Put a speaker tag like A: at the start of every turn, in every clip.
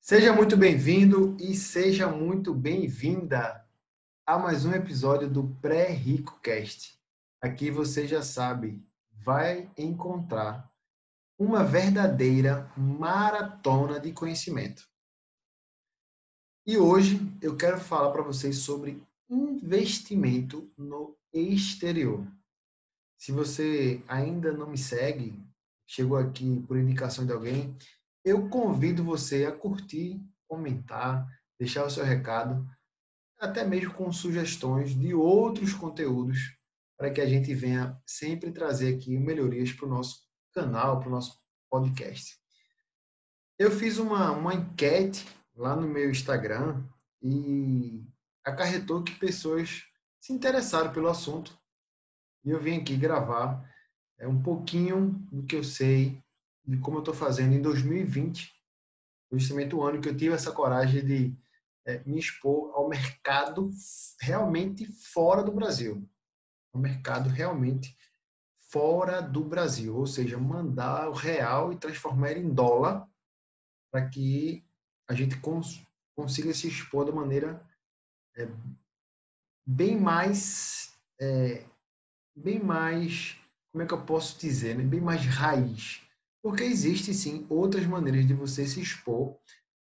A: Seja muito bem-vindo e seja muito bem-vinda a mais um episódio do Pré-Rico Cast. Aqui você já sabe, vai encontrar uma verdadeira maratona de conhecimento. E hoje eu quero falar para vocês sobre investimento no exterior. Se você ainda não me segue, chegou aqui por indicação de alguém, eu convido você a curtir, comentar, deixar o seu recado, até mesmo com sugestões de outros conteúdos, para que a gente venha sempre trazer aqui melhorias para o nosso canal, para o nosso podcast. Eu fiz uma enquete lá no meu Instagram e acarretou que pessoas se interessaram pelo assunto e eu vim aqui gravar um pouquinho do que eu sei, de como eu estou fazendo em 2020, justamente o ano que eu tive essa coragem de me expor ao mercado realmente fora do Brasil. O mercado realmente fora do Brasil, ou seja, mandar o real e transformar ele em dólar para que a gente consiga se expor da maneira é, bem mais, é, bem mais, como é que eu posso dizer, né? Bem mais raiz. Porque existe sim outras maneiras de você se expor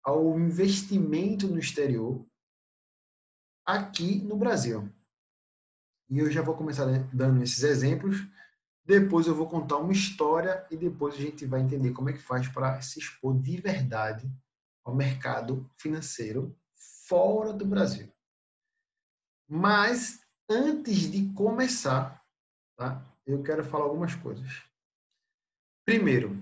A: ao investimento no exterior aqui no Brasil. E eu já vou começar dando esses exemplos, depois eu vou contar uma história e depois a gente vai entender como é que faz para se expor de verdade ao mercado financeiro fora do Brasil. Mas antes de começar, tá? Eu quero falar algumas coisas. Primeiro,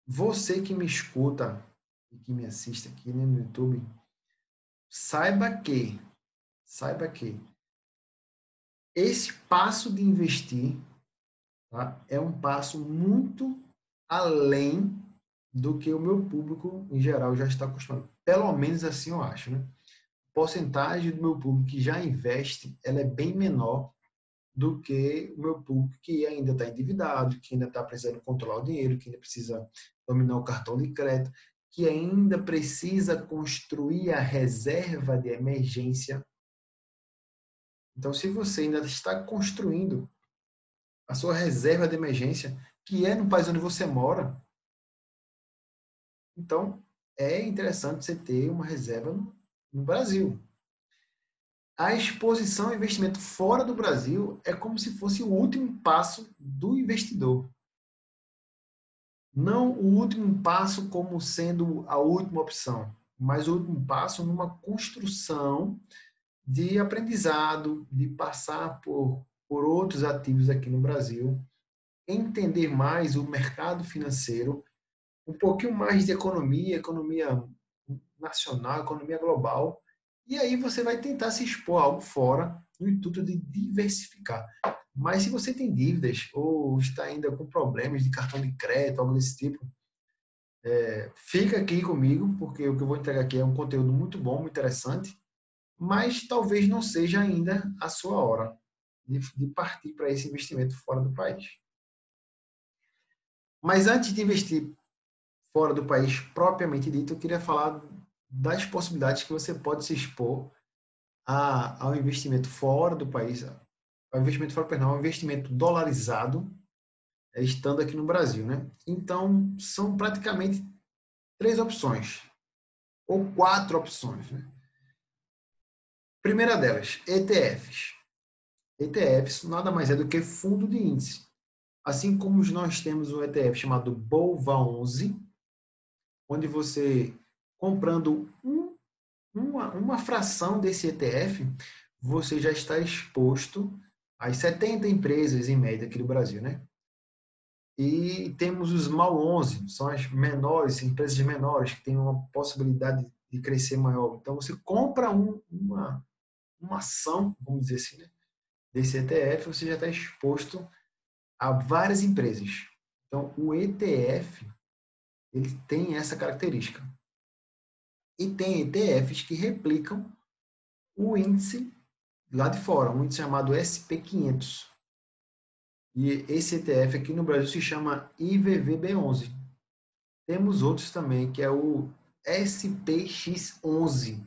A: você que me escuta e que me assiste aqui, né, no YouTube, saiba que esse passo de investir, tá, é um passo muito além do que o meu público em geral já está acostumado. Pelo menos assim eu acho, né? A porcentagem do meu público que já investe, ela é bem menor do que o meu público que ainda está endividado, que ainda está precisando controlar o dinheiro, que ainda precisa dominar o cartão de crédito, que ainda precisa construir a reserva de emergência. Então, se você ainda está construindo a sua reserva de emergência, que é no país onde você mora, então é interessante você ter uma reserva no Brasil. A exposição ao investimento fora do Brasil é como se fosse o último passo do investidor. Não o último passo como sendo a última opção, mas o último passo numa construção de aprendizado, de passar por outros ativos aqui no Brasil, entender mais o mercado financeiro, um pouquinho mais de economia nacional, economia global, e aí você vai tentar se expor a algo fora, no intuito de diversificar. Mas se você tem dívidas ou está ainda com problemas de cartão de crédito, algo desse tipo, fica aqui comigo, porque o que eu vou entregar aqui é um conteúdo muito bom, muito interessante, mas talvez não seja ainda a sua hora de partir para esse investimento fora do país. Mas antes de investir fora do país propriamente dito, eu queria falar das possibilidades que você pode se expor ao investimento fora do país, ao investimento fora do país, não, ao investimento dolarizado, estando aqui no Brasil, né? Então, são praticamente 3 opções, ou 4 opções, né? Primeira delas, ETFs. ETFs nada mais é do que fundo de índice. Assim como nós temos um ETF chamado BOVA11, onde você, comprando uma fração desse ETF, você já está exposto às 70 empresas, em média, aqui do Brasil, né? E temos os Small 11, são as menores, empresas menores, que têm uma possibilidade de crescer maior. Então, você compra uma ação, vamos dizer assim, né, desse ETF, você já está exposto a várias empresas. Então, o ETF, ele tem essa característica. E tem ETFs que replicam o índice lá de fora, um índice chamado SP500. E esse ETF aqui no Brasil se chama IVVB11. Temos outros também, que é o SPX11. Se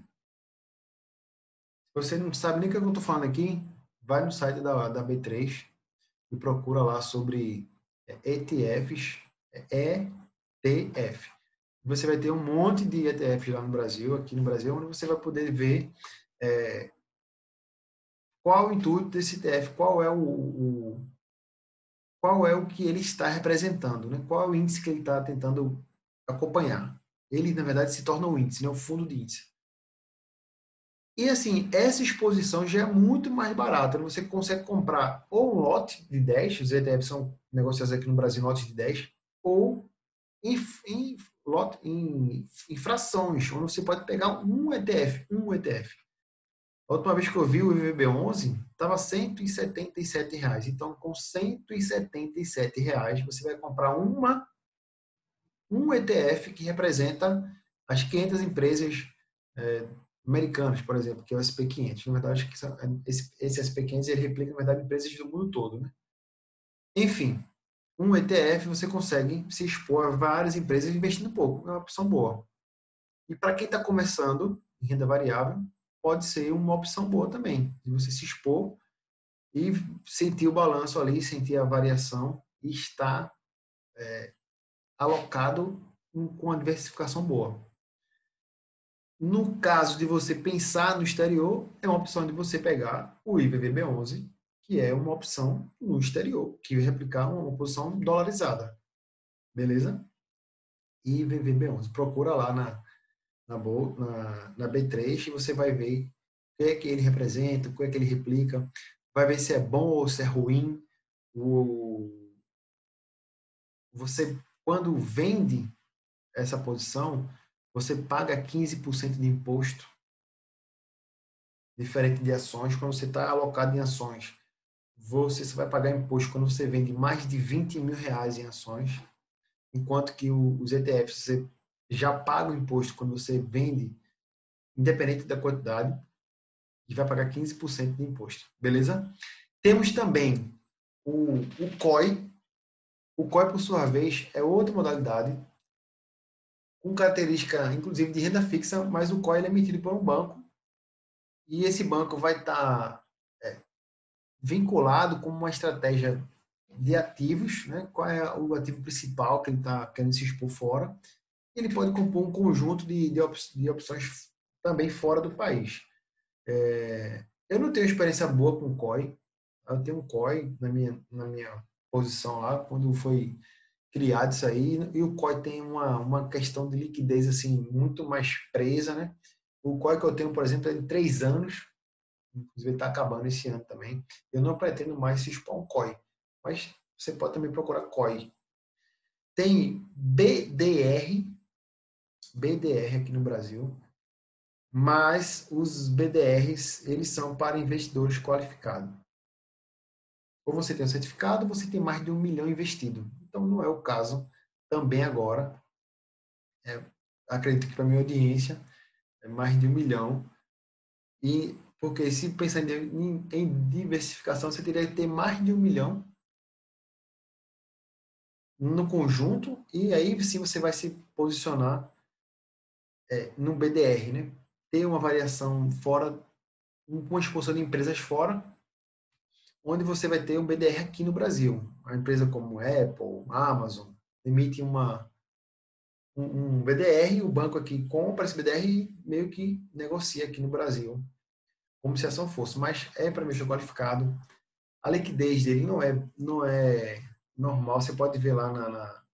A: você não sabe nem o que eu estou falando aqui, vai no site da B3 e procura lá sobre ETFs, ETF. Você vai ter um monte de ETFs lá no Brasil, aqui no Brasil, onde você vai poder ver qual o intuito desse ETF, qual é o que ele está representando, né? Qual é o índice que ele está tentando acompanhar. Ele, na verdade, se torna um índice, né? O fundo de índice. E, assim, essa exposição já é muito mais barata. Você consegue comprar ou um lote de 10, os ETFs são negociados aqui no Brasil, lotes de 10, ou em frações, onde você pode pegar um ETF. A última vez que eu vi o IVB11 estava R$ 177. Então, com R$ 177, você vai comprar um ETF que representa as 500 empresas americanas, por exemplo, que é o SP500. Na verdade, acho que esse SP500 ele replica, na verdade, empresas do mundo todo. Né? Enfim, um ETF você consegue se expor a várias empresas investindo pouco. É uma opção boa. E para quem está começando em renda variável, pode ser uma opção boa também, de você se expor e sentir o balanço ali, sentir a variação e estar alocado com uma diversificação boa. No caso de você pensar no exterior, é uma opção de você pegar o IVVB11, que é uma opção no exterior, que vai replicar uma posição dolarizada. Beleza? IVVB11. Procura lá na B3 e você vai ver o que é que ele representa, o que é que ele replica, vai ver se é bom ou se é ruim. Você, quando vende essa posição, você paga 15% de imposto, diferente de ações. Quando você está alocado em ações, você só vai pagar imposto quando você vende mais de R$ 20.000 em ações, enquanto que os ETFs você já paga o imposto quando você vende, independente da quantidade, e vai pagar 15% de imposto. Beleza? Temos também o COI. O COI, por sua vez, é outra modalidade com característica, inclusive, de renda fixa, mas o COI é emitido por um banco e esse banco vai estar vinculado com uma estratégia de ativos, né? Qual é o ativo principal que ele está querendo se expor fora. Ele pode compor um conjunto de opções também fora do país. Eu não tenho experiência boa com COI. Eu tenho um COI na minha posição lá, quando foi criado isso aí, e o COI tem uma questão de liquidez assim muito mais presa, né? O COI que eu tenho, por exemplo, é de 3 anos, inclusive está acabando esse ano também. Eu não pretendo mais se expor a um COI, mas você pode também procurar COI. Tem BDR aqui no Brasil, mas os BDRs, eles são para investidores qualificados. Ou você tem um certificado, ou você tem mais de 1 milhão investido. Então, não é o caso também agora. Acredito que para a minha audiência é mais de 1 milhão. E porque se pensar em diversificação, você teria que ter mais de 1 milhão no conjunto, e aí sim você vai se posicionar no BDR, né? Ter uma variação fora, com uma exposição de empresas fora, onde você vai ter um BDR aqui no Brasil. A empresa como Apple, Amazon, emite um BDR, o banco aqui compra esse BDR e meio que negocia aqui no Brasil, como se a ação fosse. Mas é para mexer qualificado. A liquidez dele não é normal. Você pode ver lá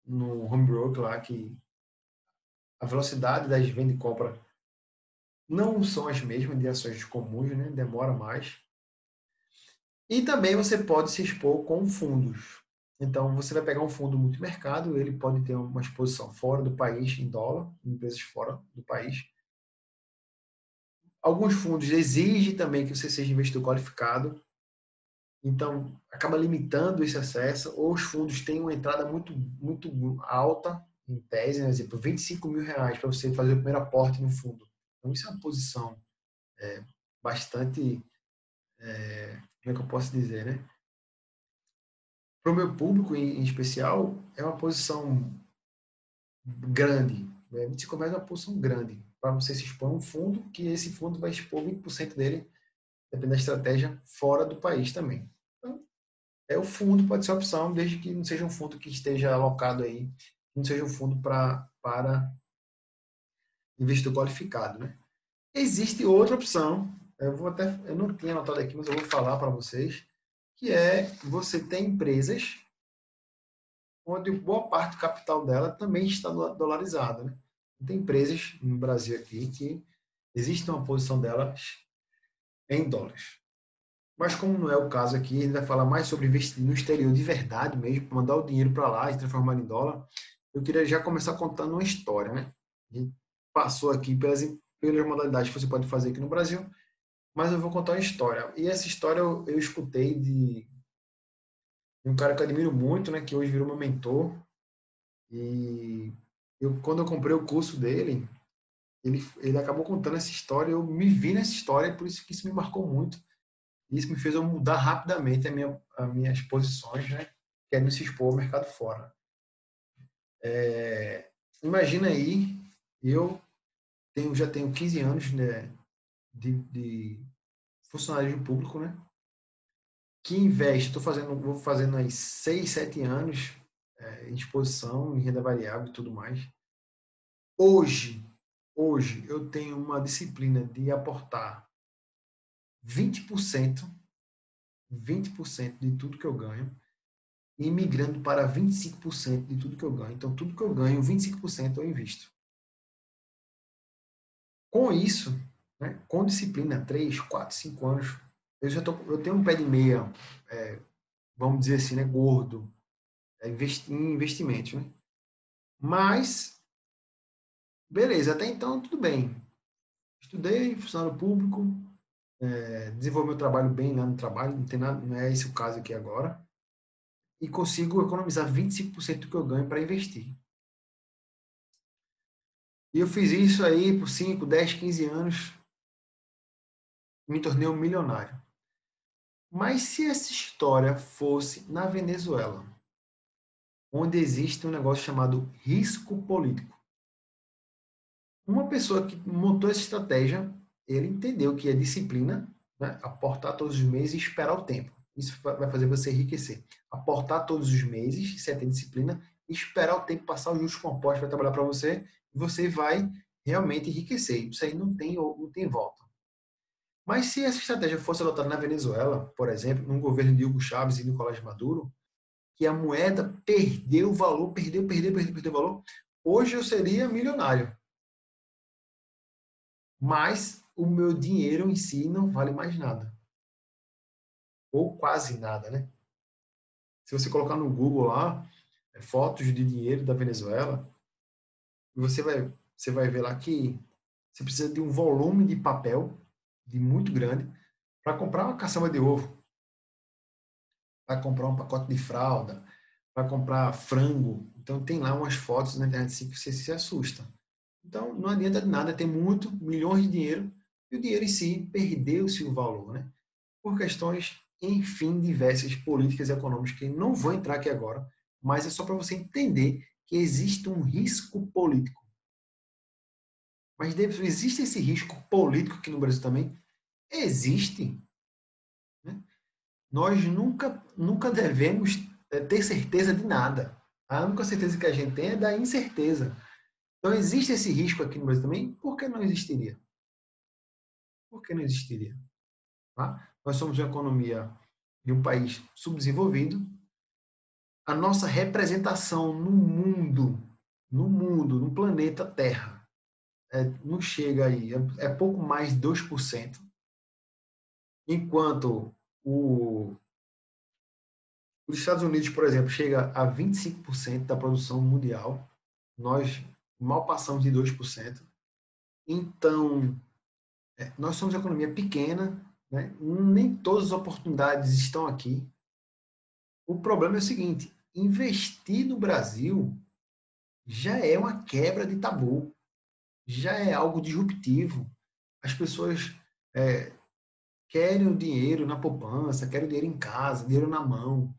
A: no home broker lá que a velocidade das vendas e compra não são as mesmas de ações comuns, né? Demora mais. E também você pode se expor com fundos. Então, você vai pegar um fundo multimercado, ele pode ter uma exposição fora do país, em dólar, em empresas fora do país. Alguns fundos exigem também que você seja investidor qualificado, então acaba limitando esse acesso, ou os fundos têm uma entrada muito, muito alta, em tese, por exemplo, R$ 25.000 para você fazer o primeiro aporte no fundo. Então, isso é uma posição bastante, como é que eu posso dizer, né? para o meu público em especial, é uma posição grande. Né? 25 é uma posição grande para você se expor a um fundo, que esse fundo vai expor 20% dele, dependendo da estratégia, fora do país também. Então, o fundo pode ser a opção, desde que não seja um fundo que esteja alocado aí, não seja um fundo para investidor qualificado, né? Existe outra opção, eu não tinha anotado aqui, mas eu vou falar para vocês, que é você ter empresas onde boa parte do capital dela também está dolarizada, né? Tem empresas no Brasil aqui que existe uma posição delas em dólares. Mas como não é o caso aqui, ele vai falar mais sobre investir no exterior de verdade mesmo, mandar o dinheiro para lá e transformar em dólar. Eu queria já começar contando uma história, né? A gente passou aqui pelas modalidades que você pode fazer aqui no Brasil, mas eu vou contar uma história. E essa história eu escutei de um cara que eu admiro muito, né? Que hoje virou meu mentor. E quando eu comprei o curso dele, ele acabou contando essa história. Eu me vi nessa história, por isso que isso me marcou muito. Isso me fez eu mudar rapidamente as minhas posições, né? Querendo se expor ao mercado fora. Imagina aí, eu já tenho 15 anos, né, de funcionário público, né? Que investe, vou fazendo aí 6, 7 anos em exposição, em renda variável e tudo mais. Hoje, hoje eu tenho uma disciplina de aportar 20%, 20% de tudo que eu ganho e migrando para 25% de tudo que eu ganho. Então, tudo que eu ganho, 25% eu invisto. Com isso, né, com disciplina, 3, 4, 5 anos, eu tenho um pé de meia, vamos dizer assim, né, gordo, em investimentos. Né? Mas, beleza, até então tudo bem. Estudei, funcionário público, desenvolvi meu trabalho bem lá no trabalho, não tem nada, não é esse o caso aqui agora, e consigo economizar 25% do que eu ganho para investir. E eu fiz isso aí por 5, 10, 15 anos, me tornei um milionário. Mas se essa história fosse na Venezuela, onde existe um negócio chamado risco político, uma pessoa que montou essa estratégia, ele entendeu que é disciplina, né? Aportar todos os meses e esperar o tempo. Isso vai fazer você enriquecer. Aportar todos os meses, se tem disciplina, e esperar o tempo passar, o juros compostos vai trabalhar para você, e você vai realmente enriquecer. Isso aí não tem volta. Mas se essa estratégia fosse adotada na Venezuela, por exemplo, no governo de Hugo Chávez e Nicolás Maduro, que a moeda perdeu valor, perdeu valor, hoje eu seria milionário. Mas o meu dinheiro em si não vale mais nada. Ou quase nada, né? Se você colocar no Google lá, fotos de dinheiro da Venezuela, você vai ver lá que você precisa de um volume de papel de muito grande para comprar uma caçamba de ovo, para comprar um pacote de fralda, para comprar frango. Então tem lá umas fotos na internet assim que você se assusta. Então não adianta de nada ter muito, milhões de dinheiro, e o dinheiro em si perdeu-se o valor, né? Por questões, enfim, diversas políticas e econômicas que não vou entrar aqui agora, mas é só para você entender que existe um risco político. Mas existe esse risco político aqui no Brasil também? Existe. Né? Nós nunca devemos ter certeza de nada. A única certeza que a gente tem é da incerteza. Então, existe esse risco aqui no Brasil também? Por que não existiria? Por que não existiria? Tá? Nós somos uma economia de um país subdesenvolvido. A nossa representação no mundo, no planeta Terra, não chega aí, é pouco mais de 2%, enquanto os Estados Unidos, por exemplo, chega a 25% da produção mundial, nós mal passamos de 2%. Então, nós somos uma economia pequena, né? Nem todas as oportunidades estão aqui. O problema é o seguinte: investir no Brasil já é uma quebra de tabu, já é algo disruptivo. As pessoas é, querem o dinheiro na poupança, querem o dinheiro em casa, dinheiro na mão.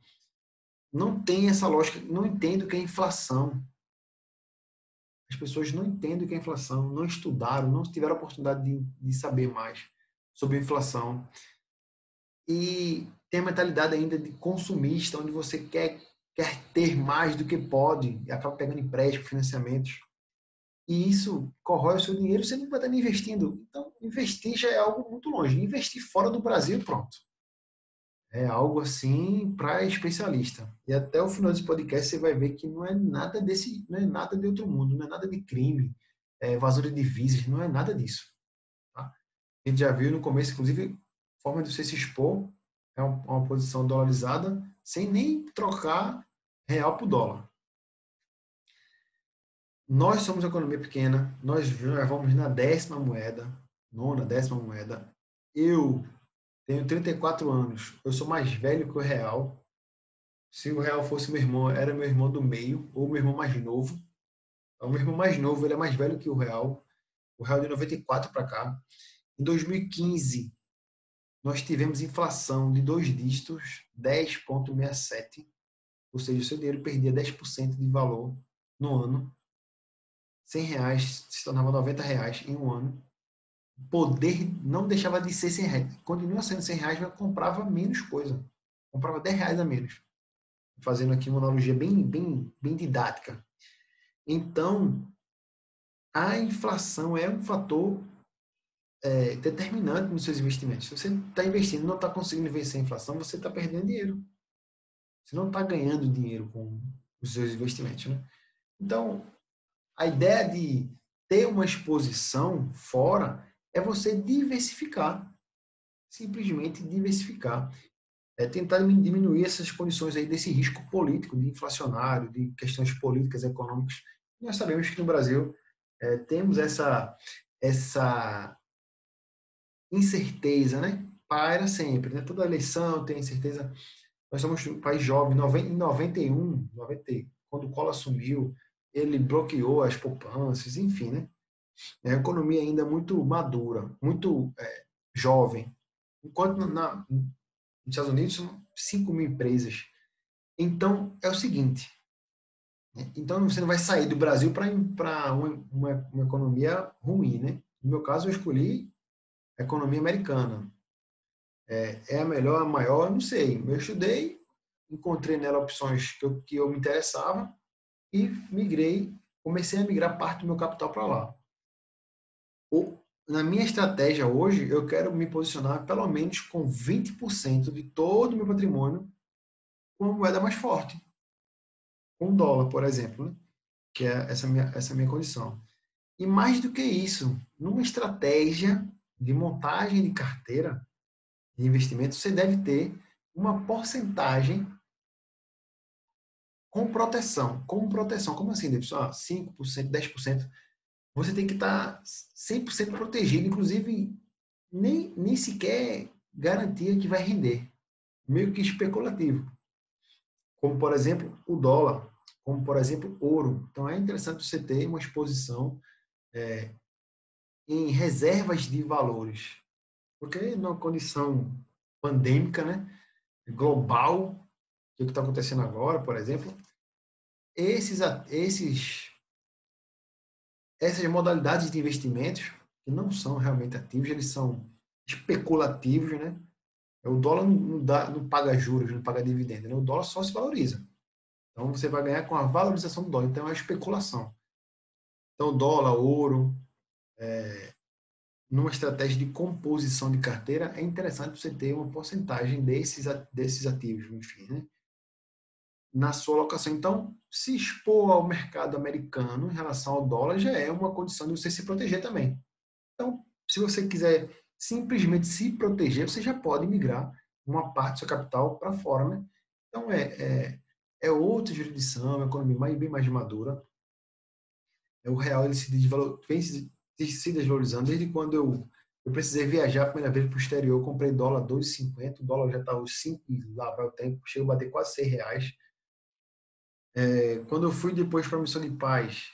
A: não tem essa lógica, não entende o que é inflação. As pessoas não entendem o que é inflação, não estudaram, não tiveram a oportunidade de saber mais sobre inflação. E tem a mentalidade ainda de consumista, onde você quer ter mais do que pode, e acaba pegando empréstimo, financiamentos. E isso corrói o seu dinheiro, você não vai estar investindo. Então, investir já é algo muito longe. Investir fora do Brasil, pronto. É algo assim para especialista. E até o final desse podcast você vai ver que não é nada desse, não é nada de outro mundo, não é nada de crime, evasão de divisas, não é nada disso. Tá? A gente já viu no começo, inclusive, forma de você se expor é uma posição dolarizada sem nem trocar real por dólar. Nós somos uma economia pequena, nós vamos na 10ª moeda, nona, 10ª moeda. Eu tenho 34 anos, eu sou mais velho que o real. Se o real fosse meu irmão, era meu irmão do meio, ou meu irmão mais novo. O meu irmão mais novo, ele é mais velho que o real. O real é de 94 para cá. Em 2015, nós tivemos inflação de 2 dígitos, 10,67. Ou seja, o seu dinheiro perdia 10% de valor no ano. R$ 100 se tornava R$ 90 em um ano. O poder não deixava de ser R$ 100. Continua sendo R$ 100, mas comprava menos coisa. Comprava R$ 10 a menos. Fazendo aqui uma analogia bem didática. Então, a inflação é um fator determinante nos seus investimentos. Se você está investindo e não está conseguindo vencer a inflação, você está perdendo dinheiro. Você não está ganhando dinheiro com os seus investimentos. Né? Então, a ideia de ter uma exposição fora é você diversificar. Simplesmente diversificar. É tentar diminuir essas condições aí desse risco político, de inflacionário, de questões políticas, econômicas. Nós sabemos que no Brasil temos essa incerteza, né? Paira sempre, né? Toda eleição tem incerteza. Nós somos um país jovem. Em 91, 90, quando o Collor assumiu, ele bloqueou as poupanças, enfim, né? É uma economia ainda muito madura, muito jovem. Enquanto nos Estados Unidos são 5 mil empresas. Então, é o seguinte. Né? Então, você não vai sair do Brasil para uma economia ruim, né? No meu caso, eu escolhi a economia americana. É a melhor, a maior, não sei. Eu estudei, encontrei nela opções que eu me interessava e comecei a migrar parte do meu capital para lá. Na minha estratégia hoje, eu quero me posicionar pelo menos com 20% de todo o meu patrimônio com uma moeda mais forte, com o dólar, por exemplo, né? Que é essa minha condição. E mais do que isso, numa estratégia de montagem de carteira de investimento, você deve ter uma porcentagem com proteção. Com proteção. Como assim, Davidson? 5%, 10%. Você tem que estar 100% protegido, inclusive nem sequer garantia que vai render. Meio que especulativo. Como, por exemplo, o dólar. Como, por exemplo, ouro. Então, é interessante você ter uma exposição em reservas de valores. Porque numa condição pandêmica, né, global, que é o que está acontecendo agora, por exemplo, esses, esses, essas modalidades de investimentos, que não são realmente ativos, eles são especulativos, né? O dólar não paga juros, não paga dividendo, né? O dólar só se valoriza. Então, você vai ganhar com a valorização do dólar. Então, é uma especulação. Então, dólar, ouro, numa estratégia de composição de carteira, é interessante você ter uma porcentagem desses ativos, enfim, né? Na sua alocação. Então, se expor ao mercado americano em relação ao dólar já é uma condição de você se proteger também. Então, se você quiser simplesmente se proteger, você já pode migrar uma parte do seu capital para fora, né? Então, é outra jurisdição, é uma economia bem mais madura. O real ele vem se desvalorizando desde quando eu precisei viajar a primeira vez para o exterior, eu comprei dólar 2,50, o dólar já está aos 5 e lá vai o tempo, chegou a bater quase R$ 6. Quando eu fui depois para a Missão de Paz,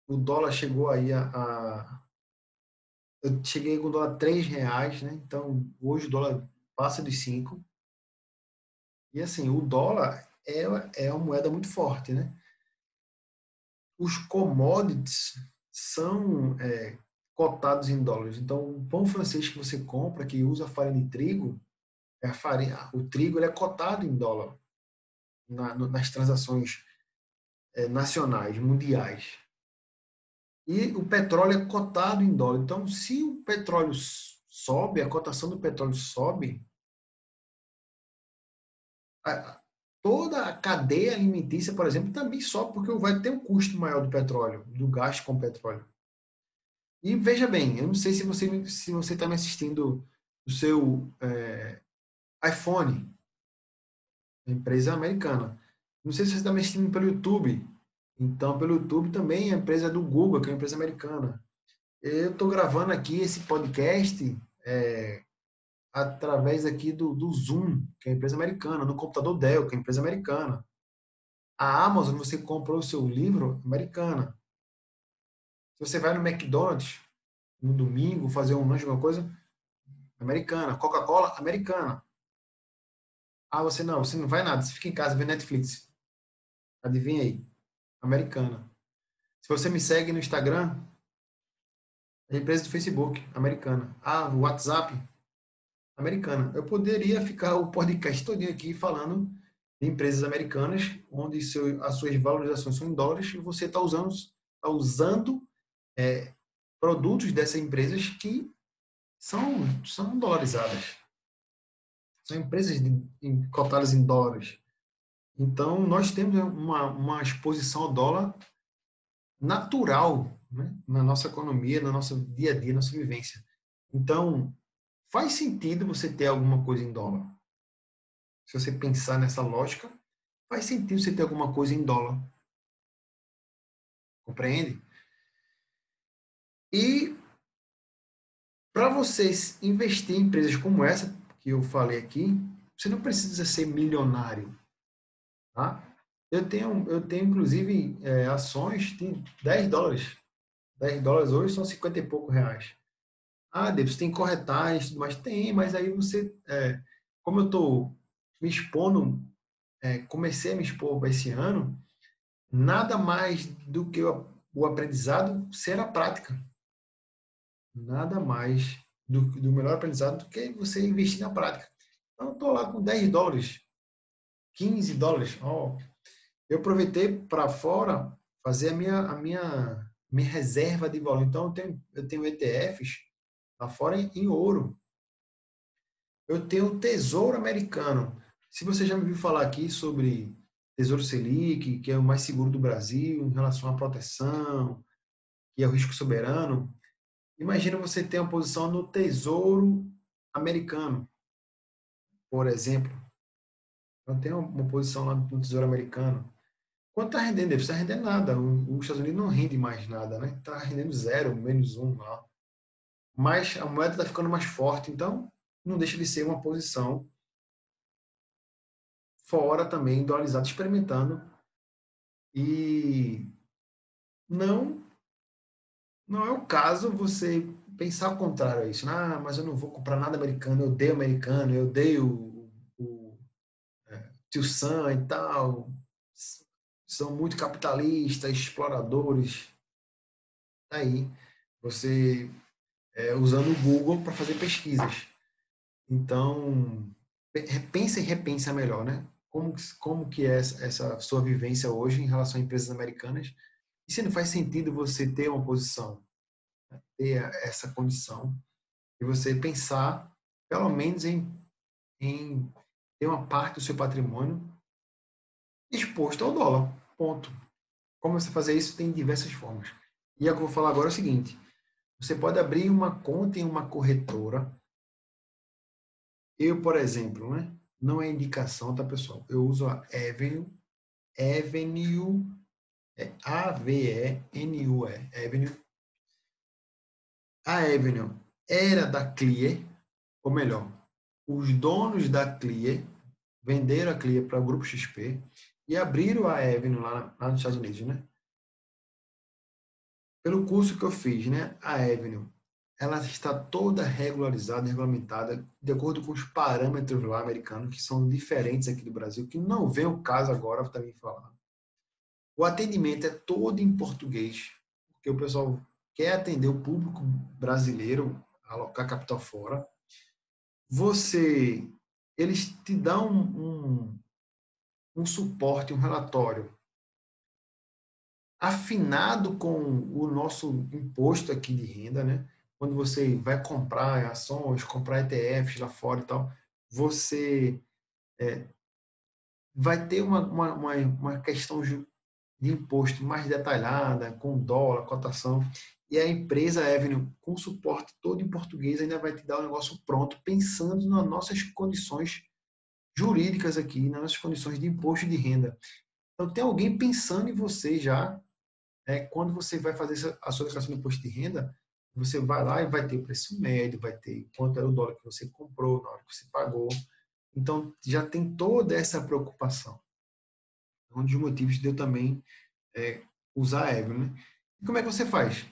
A: o dólar chegou aí eu cheguei com o dólar R$ 3, né? Então, hoje o dólar passa dos 5. E assim, o dólar é uma moeda muito forte, né? Os commodities são cotados em dólares. Então, o pão francês que você compra, que usa farinha de trigo, o trigo ele é cotado em dólar nas transações nacionais, mundiais. E o petróleo é cotado em dólar. Então, se o petróleo sobe, a cotação do petróleo sobe, toda a cadeia alimentícia, por exemplo, também sobe, porque vai ter um custo maior do petróleo, do gasto com petróleo. E veja bem, eu não sei se você está me assistindo do seu iPhone, empresa americana. Não sei se você está me assistindo pelo YouTube. Então, pelo YouTube também é a empresa do Google, que é uma empresa americana. Eu estou gravando aqui esse podcast através aqui do Zoom, que é a empresa americana, no computador Dell, que é a empresa americana. A Amazon, você comprou o seu livro, americana. Se você vai no McDonald's no domingo fazer um lanche, alguma coisa, americana. Coca-Cola, americana. Ah, você não vai nada, você fica em casa vendo Netflix. Adivinha aí? Americana. Se você me segue no Instagram, é a empresa do Facebook, americana. Ah, o WhatsApp, americana. Eu poderia ficar o podcast todo aqui falando de empresas americanas, onde as suas valorizações são em dólares e você está usando produtos dessas empresas que são dolarizadas. São empresas cotadas em dólares. Então, nós temos uma exposição ao dólar natural, né, na nossa economia, no nosso dia a dia, na nossa vivência. Então, faz sentido você ter alguma coisa em dólar. Se você pensar nessa lógica, faz sentido você ter alguma coisa em dólar. Compreende? E para vocês investir em empresas como essa que eu falei aqui, você não precisa ser milionário, tá? Eu tenho inclusive ações de $10. $10 hoje são 50 e pouco reais. Ah, David, tem corretagem, tudo mais. Tem, mas aí você, como eu estou me expondo, comecei a me expor esse ano, nada mais do que o aprendizado ser a prática. Nada mais do melhor aprendizado do que você investir na prática. Então, eu estou lá com $10, $15. Oh, eu aproveitei para fora fazer a minha reserva de valor. Então, eu tenho ETFs lá fora em ouro. Eu tenho o Tesouro Americano. Se você já me viu falar aqui sobre Tesouro Selic, que é o mais seguro do Brasil em relação à proteção, que é o risco soberano, imagina você ter uma posição no Tesouro Americano, por exemplo. Eu tenho uma posição lá no Tesouro Americano. Quanto está rendendo? Não está rendendo nada. Os Estados Unidos não rende mais nada, né? Está rendendo zero, -1 lá. Mas a moeda está ficando mais forte, então não deixa de ser uma posição fora também, dolarizado, experimentando. E não, não é o caso você pensar ao contrário a isso. Ah, mas eu não vou comprar nada americano, eu odeio o Tio Sam e tal. São muito capitalistas, exploradores. Aí, você usando o Google para fazer pesquisas. Então, pensa e repensa melhor, né? Como que é essa sua vivência hoje em relação a empresas americanas? E se não faz sentido você ter uma posição, ter essa condição, e você pensar, pelo menos, em ter uma parte do seu patrimônio exposto ao dólar. Ponto. Como você fazer isso? Tem diversas formas. E o que eu vou falar agora é o seguinte: você pode abrir uma conta em uma corretora. Eu, por exemplo, né? Não é indicação, tá, pessoal? Eu uso a Avenue, Avenue, Avenue. A Avenue era da Clear, ou melhor, os donos da Clear venderam a Clear para o Grupo XP e abriram a Avenue lá nos Estados Unidos, né? Pelo curso que eu fiz, né? A Avenue, ela está toda regularizada, regulamentada, de acordo com os parâmetros lá americanos, que são diferentes aqui do Brasil, que não vem o caso agora também falar. O atendimento é todo em português, porque o pessoal quer atender o público brasileiro, alocar capital fora. Eles te dão um suporte, um relatório afinado com o nosso imposto aqui de renda, né? Quando você vai comprar ações, comprar ETFs lá fora e tal, você vai ter uma questão de imposto mais detalhada, com dólar, cotação, e a empresa Avenue, com suporte todo em português, ainda vai te dar o negócio pronto, pensando nas nossas condições jurídicas aqui, nas nossas condições de imposto de renda. Então, tem alguém pensando em você já, quando você vai fazer a sua declaração de imposto de renda, você vai lá e vai ter o preço médio, vai ter quanto era o dólar que você comprou, na hora que você pagou. Então, já tem toda essa preocupação. Um dos motivos de eu também usar a Avenue, né? E como é que você faz?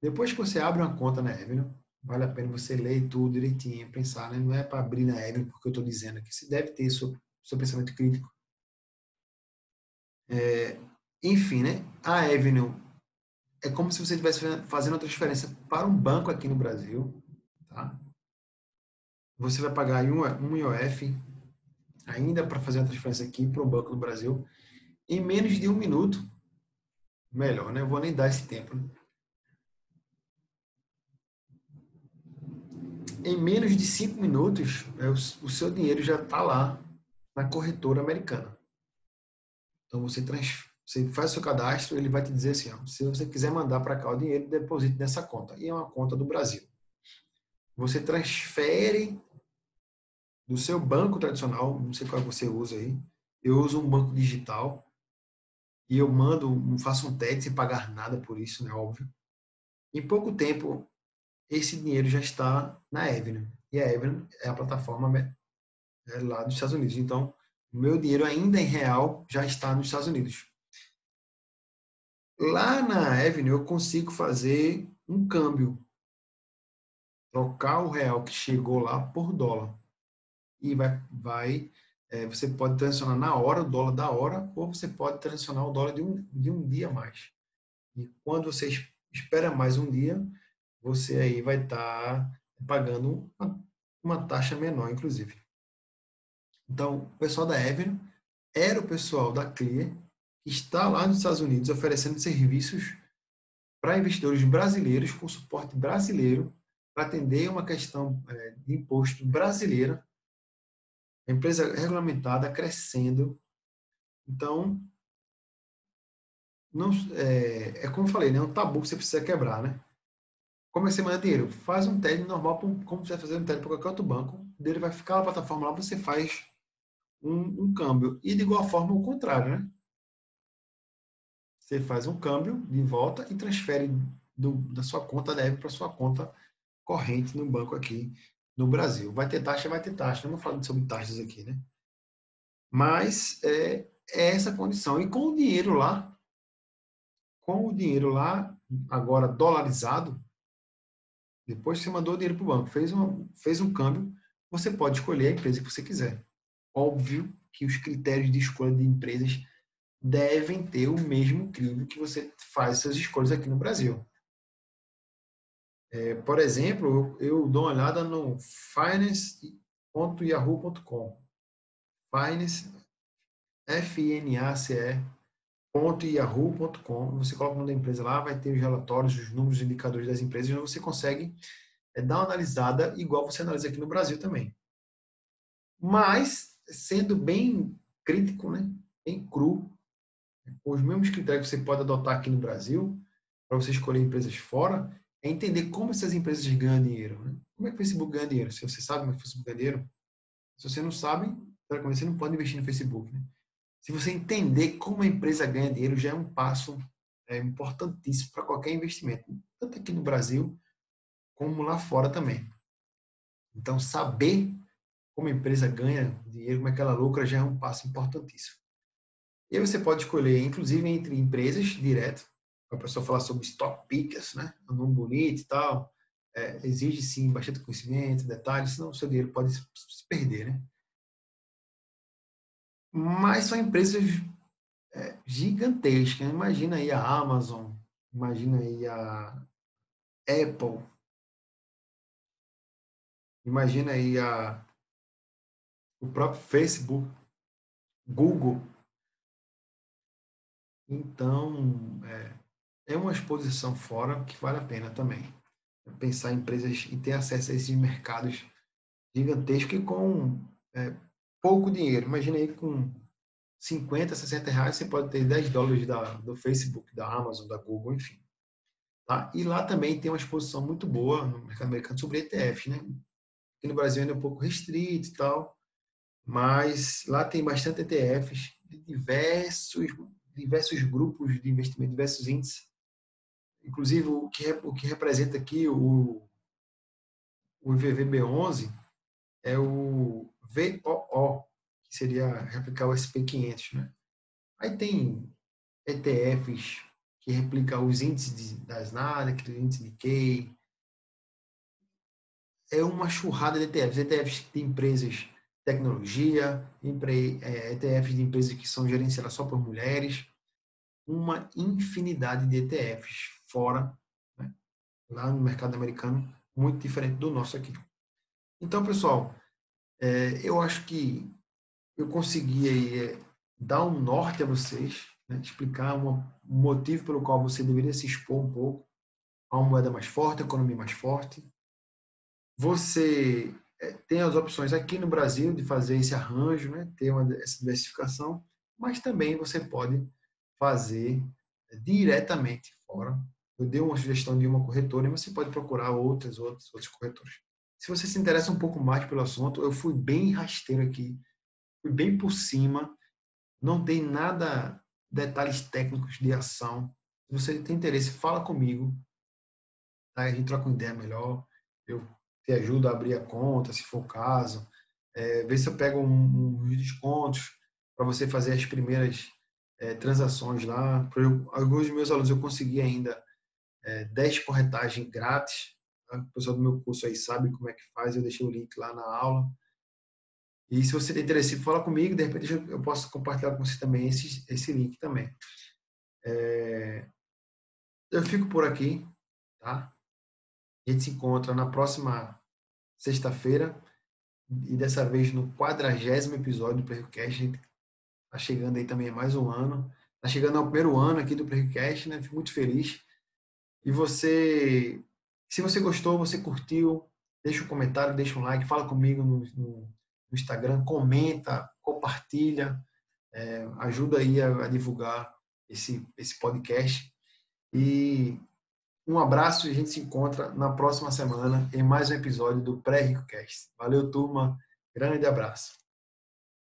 A: Depois que você abre uma conta na Avenue, vale a pena você ler tudo direitinho, pensar, né? Não é para abrir na Avenue porque eu estou dizendo aqui. Você deve ter seu pensamento crítico. Enfim, né? A Avenue é como se você estivesse fazendo uma transferência para um banco aqui no Brasil, tá? Você vai pagar aí um IOF ainda para fazer uma transferência aqui para um banco no Brasil em menos de um minuto. Melhor, né? Eu vou nem dar esse tempo, né? Em menos de 5 minutos, o seu dinheiro já está lá na corretora americana. Então, você faz o seu cadastro, ele vai te dizer assim, ó, se você quiser mandar para cá o dinheiro, deposite nessa conta. E é uma conta do Brasil. Você transfere do seu banco tradicional, não sei qual você usa aí, eu uso um banco digital, e eu faço um TED sem pagar nada por isso, né, óbvio. Em pouco tempo, esse dinheiro já está na Avenue. E a Avenue é a plataforma lá dos Estados Unidos. Então, o meu dinheiro ainda em real já está nos Estados Unidos. Lá na Avenue eu consigo fazer um câmbio, trocar o real que chegou lá por dólar. E você pode transacionar na hora o dólar da hora, ou você pode transacionar o dólar de um dia a mais. E quando você espera mais um dia, você aí vai estar pagando uma taxa menor, inclusive. Então, o pessoal da Avenue era o pessoal da Clear, que está lá nos Estados Unidos oferecendo serviços para investidores brasileiros com suporte brasileiro para atender uma questão de imposto brasileira, a empresa regulamentada, crescendo. Então, não, como eu falei, né, é um tabu que você precisa quebrar, né? Como é que você manda dinheiro? Faz um TED normal, como você vai fazer um TED para qualquer outro banco, dele vai ficar na plataforma lá, você faz um câmbio. E de igual forma o contrário, né? Você faz um câmbio de volta e transfere da sua conta débito para sua conta corrente no banco aqui no Brasil. Vai ter taxa, vai ter taxa. Não vou falando sobre taxas aqui, né? Mas é essa condição. E com o dinheiro lá, agora dolarizado, depois que você mandou o dinheiro para o banco, fez um câmbio, você pode escolher a empresa que você quiser. Óbvio que os critérios de escolha de empresas devem ter o mesmo crivo que você faz suas escolhas aqui no Brasil. Por exemplo, eu dou uma olhada no finance.yahoo.com. Finance, FNACE.yahoo.com. Você coloca o nome da empresa lá, vai ter os relatórios, os números, os indicadores das empresas, e você consegue dar uma analisada igual você analisa aqui no Brasil também. Mas, sendo bem crítico, né? Bem cru, com os mesmos critérios que você pode adotar aqui no Brasil, para você escolher empresas fora, é entender como essas empresas ganham dinheiro. Né? Como é que o Facebook ganha dinheiro? Se você sabe como é que o Facebook ganha dinheiro, se você não sabe, você não pode investir no Facebook. Né? Se você entender como a empresa ganha dinheiro, já é um passo importantíssimo para qualquer investimento, tanto aqui no Brasil como lá fora também. Então, saber como a empresa ganha dinheiro, como é que ela lucra, já é um passo importantíssimo. E aí você pode escolher, inclusive, entre empresas direto, a pessoa falar sobre stock pickers, né? Um nome bonito e tal. exige sim bastante conhecimento, detalhes, senão o seu dinheiro pode se perder, né? Mas são empresas gigantescas. Imagina aí a Amazon, imagina aí a Apple, imagina aí o próprio Facebook, Google. Então, é uma exposição fora que vale a pena também. Pensar em empresas e ter acesso a esses mercados gigantescos e com pouco dinheiro. Imagina aí com 50, 60 reais, você pode ter $10 do Facebook, da Amazon, da Google, enfim. Tá? E lá também tem uma exposição muito boa no mercado americano sobre ETF, né? Aqui no Brasil ainda é um pouco restrito e tal, mas lá tem bastante ETFs de diversos grupos de investimento, diversos índices. Inclusive, o que representa aqui o IVVB11 é o VOO, que seria replicar o SP500, né? Aí tem ETFs que replicam os índices das Nasdaq, o índice Nikkei. É uma churrada de ETFs. ETFs de empresas de tecnologia, ETFs de empresas que são gerenciadas só por mulheres. Uma infinidade de ETFs fora, né, lá no mercado americano, muito diferente do nosso aqui. Então, pessoal, eu acho que eu consegui aí, dar um norte a vocês, né, explicar um motivo pelo qual você deveria se expor um pouco a uma moeda mais forte, a economia mais forte. Você tem as opções aqui no Brasil de fazer esse arranjo, né, ter essa diversificação, mas também você pode fazer diretamente fora. Eu dei uma sugestão de uma corretora, mas você pode procurar outros corretores. Se você se interessa um pouco mais pelo assunto, eu fui bem rasteiro aqui, fui bem por cima, não tem nada, detalhes técnicos de ação. Se você tem interesse, fala comigo, tá? A gente troca uma ideia melhor, eu te ajudo a abrir a conta, se for o caso, ver se eu pego uns descontos para você fazer as primeiras transações lá. Alguns dos meus alunos eu consegui ainda 10 corretagens grátis, tá? O pessoal do meu curso aí sabe como é que faz, eu deixei o link lá na aula. E se você tem interesse, fala comigo, de repente eu posso compartilhar com você também esse link também. Eu fico por aqui, tá? A gente se encontra na próxima sexta-feira e dessa vez no 40º episódio do PerricoCast. A gente tá chegando aí também a mais um ano. Tá chegando ao primeiro ano aqui do PerricoCast, né? Fico muito feliz. E se você gostou, você curtiu, deixa um comentário, deixa um like, fala comigo no Instagram, comenta, compartilha, ajuda aí a divulgar esse podcast. E um abraço e a gente se encontra na próxima semana em mais um episódio do Pré-RicoCast. Valeu, turma. Grande abraço.